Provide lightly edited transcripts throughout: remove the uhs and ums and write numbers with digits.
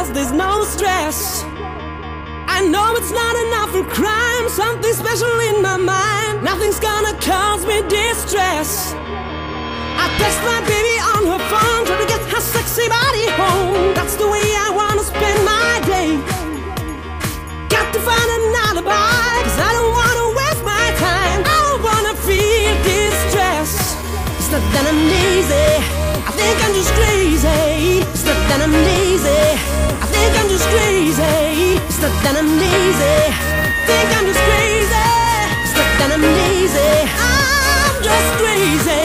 cause there's no stress. I know it's not enough for crime, something special in my mind. Nothing's gonna cause me distress. I text my baby on her phone, trying to get her sexy body home. That's the way I wanna spend my day. Got to find an alibi, cause I don't wanna waste my time. I don't wanna feel distress. It's not that I'm lazy, I think I'm just crazy. It's not that I'm lazy, I think I'm just crazy. It's not that I'm lazy, I think I'm just crazy. It's not that I'm lazy, I'm just crazy.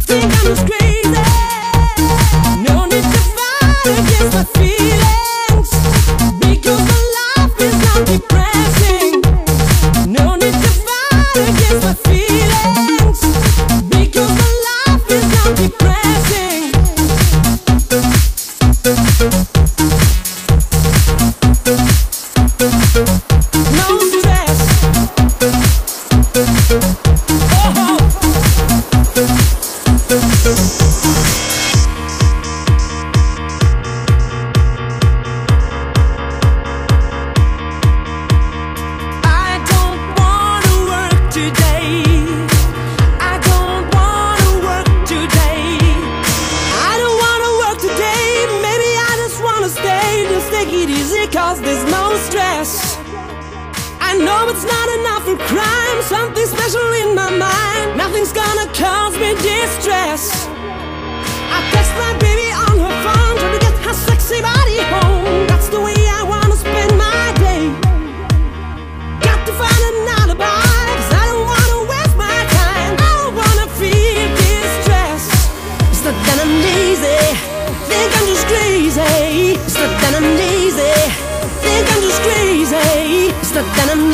Think I'm just crazy. No need to fight against my feelings, because my life is not depressing. No need to fight against my feelings, because my life is not depressing. No stress. Oh. I don't wanna work today. I don't wanna work today. I don't wanna work today. Maybe I just wanna stay. Just take it easy, cause there's no stress. I know it's not enough for crime, something special in my mind. Nothing's gonna cause me distress. I text my baby on her phone, trying to get her sexy body home. That's the way I wanna spend my day. Got to find an alibi, cause I don't wanna waste my time. I don't wanna feel distress. It's not that I'm lazy, think I'm just crazy. It's not that I'm lazy, think I'm just crazy. It's not that I'm